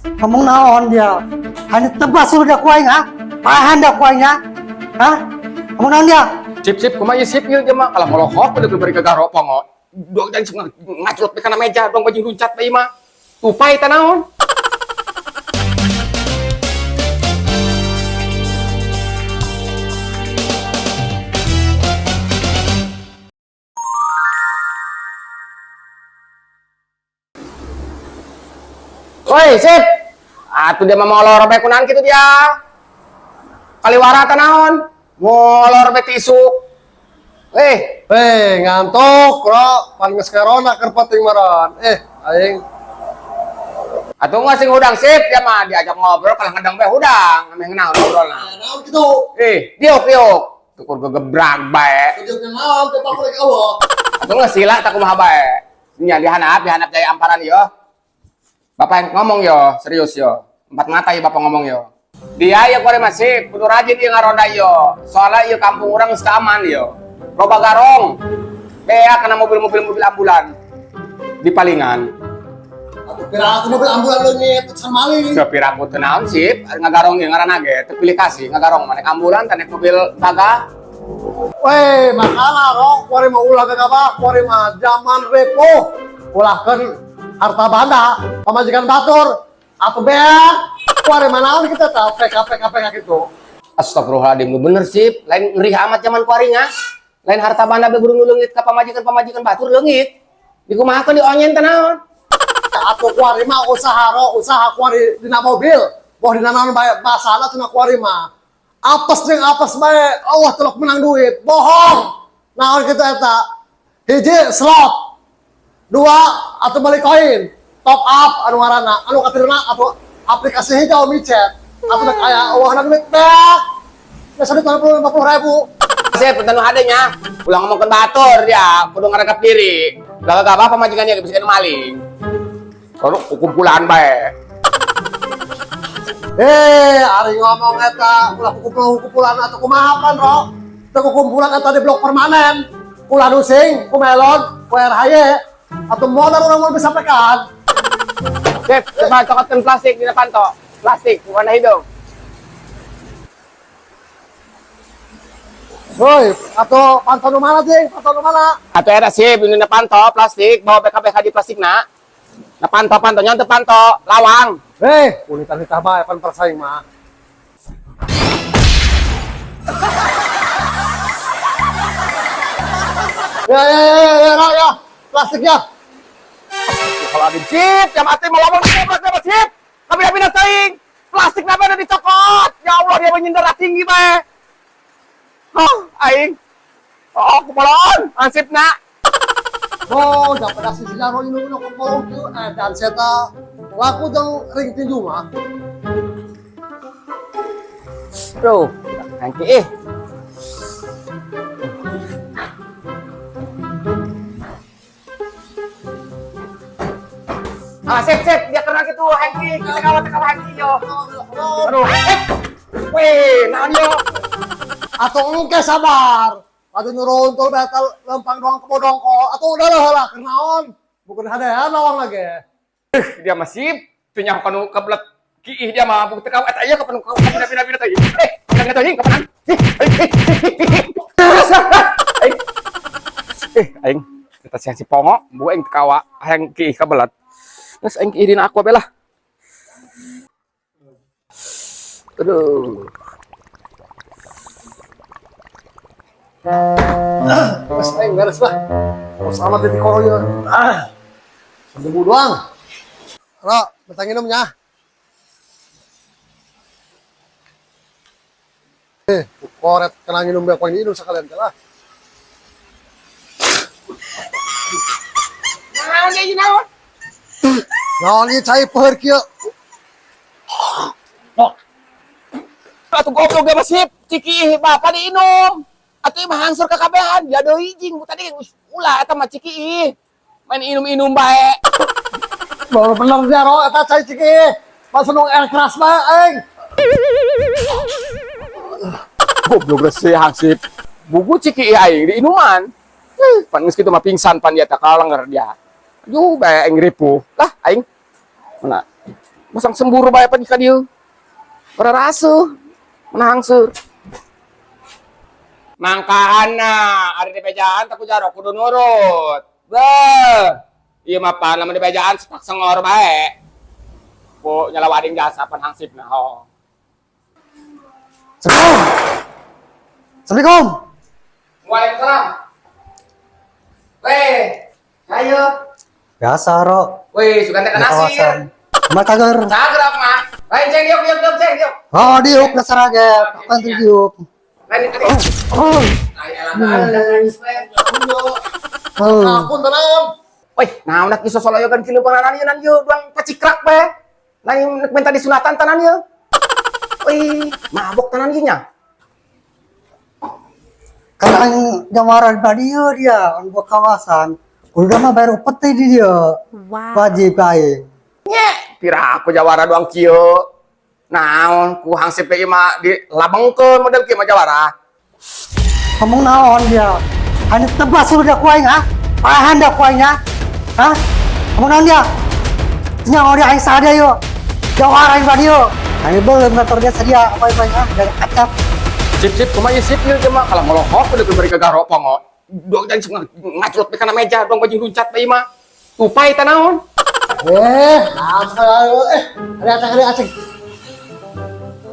Ngomong naon dia? Hanya tebas sudah kuaing ha? Pahan dah kuaingnya? Hah? Ngomong naon dia? Sip, kumaha sip ieu dia mah. Kalau molohok udah beri ke garo pongo. Dong jangan ngacrut di kana meja, dong bajing luncat bae mah. Tupai teh naon? Woi, sip. Atuh dia mah molor bae kunaon kitu dia. Kaliwara teh naon? Molor bae tisu. Ngantuk, bro. Paling sekarona keur penting maran. Aing. Atuh nggak sing udang sip dia mah diajak ngobrol kalau ngedang bae udang. Ame ngeunaon ngobrolna. Naon kitu? Diuk. Tukur gegebrag bae. Ujungna naon teh pakurek eueuh. Atuh nggak sila tak kumaha bae. Nya dihanap jaya amparan yo. Bapak yang ngomong yo, serius yo. Empat mata ya bapak ngomong yo. Dia ya kore masih kudu rajin ieu ngaroda yo. Soalnya ieu kampung urang geus aman yo. Loba garong. Bea kana mobil ambulan. Di palingan. Atuh pira mobil ambulan leungit can maling. Sepira ku teu naon sip, ngagarong ieu ngaranna ge teu pilih kasih ngagarong mah naik ambulan teh naik mobil taga. Makana rok kuari mah ulah gagabah, kuari mah zaman repo. Ulahkeun harta banda, pamajikan batur, atau beak, kuari mah naon kita tahu PK gitu. Astagfirullahaladzim, lu bener sip. Lain ngeri amat zaman kuaringa. Lain harta banda be burung leungit ka pamajikan batur leungit. Dikumahakeun dionyen teh naon? Atau kuari mah usaha kuari dina mobil, boh dina naon bae basana cenah kuari mah. Apes jeung apes bae, Allah telok menang duit, bohong. Naon kitu eta? Hiji slot. Dua atau balik koin, top up anu ngaranna, anu katirna atau aplikasi hijau micet, atau nek aya eueuhna duit beak. Biasa duit 50.000. Sip, teu hadenya. Ulang ngomongkeun batur dia, kudu ngaregep diri. Gagah pamajikannya bisa maling. Kalau kumpulan bae. Ari ngomong eta ulah kumpulan atau kumaha pan, Ro? Teu kumpulan eta di blok permanen. Ulah nusing, kumelon, WRHY. Atau modal orang mau bisa pekan. Sip, coba cokotkeun plastik di depan to. Plastik, warna hidung. Woi, atau pantau nu mana, Jing? Pantau nu mana? Atuh eta sip, di depan to plastik, bawa BKBK di plastikna. Na panto nyontek panto, lawang. Unitan bae pan persaing mah. Ya. Plastiknya. Kalau ada sip, yang mati melawan plastik sip. Kami pindah teuing. Plastik napa ada dicokot. Ya Allah, dia menyindir tinggi bae. Aing. Kumalaon, ansipna. Dapat asih silaro ini ke kolong kieu dan seta laku jeung ring tinju mah. Bro, nanti sip, dia kena gitu, Hengki, kita kawat Hengki yo. Aduh, naon yo? Atau engke sabar. Atuh nyuruh tuh batal lempang doang ke bodongko. Atau udah lah kenaon. Bukan hadean lawang lagi. Dia masih punya kanu kebelet kiih dia mah bukti kawat aja ke penuh pindah tadi. Jangan tadi kapan? Aing kita siang si pongo, bu aing kawa hayang kiih kebelet. Terus aing kiih dina aku belah. Aduh. Beres lah. Selamat di koroyo. Sembuh doang. Ro, betang minumnya. Koret kena minum beak ini minum sekalian lah. Naon ieu cai peueur kieu. Atuh goblok ge masih ciki bapak diinum. Atuh mah hangsur kakabehan, dia deui jing tadi ulah eta mah ciki. Main inum-inum bae. Baru bener dia ro eta cai ciki. Pas nu air keras bae aing. Goblok reseh hansip. Buku ciki aing di inuman. Pan geus kitu mah pingsan pan dia tak kalenger dia. Aduh bae aing ripuh. Lah aing. Mana? Masang semburu bae pan ka dieu. Ora rasa menang sur. Mangkaana ari di bejaan tak jaro kudu nurut. Beuh. Ieu mah pan lamun di bejaan sepaksa ngor bae. Po nyala wading jasa pan hangsipna ho. Assalamualaikum. Assalamualaikum. Waalaikumsalam. Weh, ayo. Biasa ro. Weh, sugan teh nasir. Mas tagar. Sagrap mah. Lain ceng diuk. Oh, diuk dasar aja. Apaan tuh diuk? Lain Oh. Ay, alam nangis weh. Oh. Ampun tenang. Weh, nah udah kisah soloyogan kilu pananan yeuh nan yeuh duang pacikrak bae. Lain nek minta disunatan tanan yeuh. Weh, mabok tanan ieu nya. Kan jamaran tadi dia, on kawasan. Udah mah bayar upeti di dia. Wow. Wajib aing. Nye, pira aku jawara doang kieu. Naon ku hangsip ieu mah dilabengkeun model kieu mah jawara. Ngomong naon dia? Hanya tebas sudah kuaing ha? Pahan dah kuaingnya. Hah? Ngomong naon dia? Nya dia aing sada yo. Jawara aing tadi yo. Hanya belum ngatur dia sedia apa-apa ya dari kacap. Sip kumaha ieu sip ieu mah kalau ngolohok udah beri ke garo pongo. Dong jadi ngacrut di kana meja dong baju luncat bae mah. Tupai teh naon? Apa ada acing.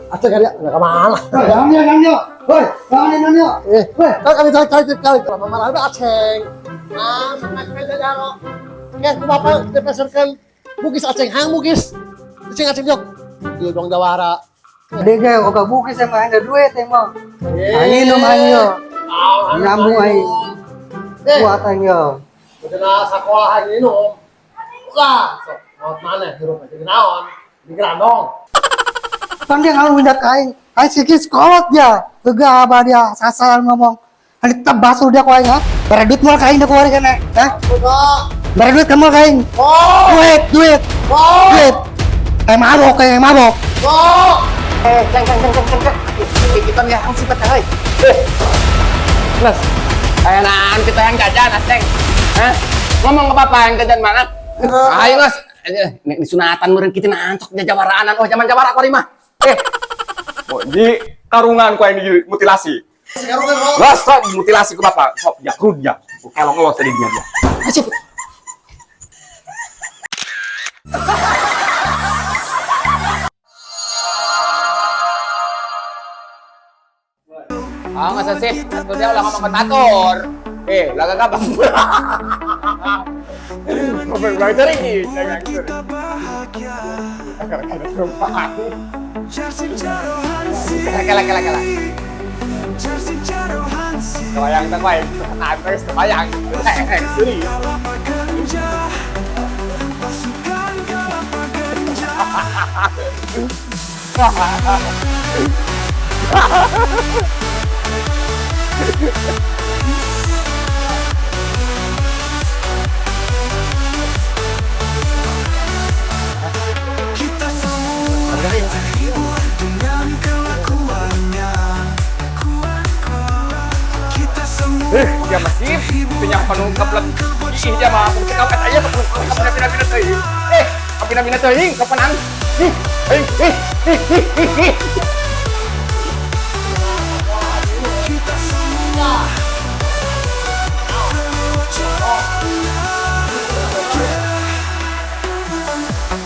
Acing ada kemana? Jangan yo. Woi, jangan yo. Kali marah ada acing. Semak meja jaro. Ku bapak dipeserkan bugis acing hang bugis. Acing jok. Dia dong jawara. Dia kayak oga bukis sama ada duit emang. Angin dong ayo. Nyambung aing. Kuat aing yo. Udah sekolah ini nom. Lah, mau mana di rumah jadi naon? Di Grandong. Kan dia ngalu minta kain. Aing sikis kolot dia. Tega apa dia sasaran ngomong. Hani tebas udah ku aing ha. Beredut mal kain dah ku ari kana. Hah? Udah. Beredut kamu kain. Oh, Duit. oh, Duit. Mabok. oh. Ceng. Kita ya hangsip teh euy. Plus. Kayanaan kita yang jajan Ceng. Hah? Ngomong ke papa yang jajan mana? Ayo Mas. Nek disunatan meureun kitu nancok jawaraanan. Oh, zaman jawara ku mah. Oh, di karungan ku yang dimutilasi. Sekarang kan lo. Los, mutilasi ku bapak. Hop, ya krud ya. Kelong los tadi dia. Asyik. Ah, nggak sesip. Itu dia ulah ngomong kontator. Laga kabang. Ngomong belajar ini. Kela. Kebayang tak baik. Terus kebayang. Suri. Kita semua terhibur dengan kelakuannya. Kita semua Dia masih punya penuh keplet. Ih, dia mah mungkin kapet aja penuh kapet pindah-pindah teuing. Pindah-pindah teuing kapan an? Ih.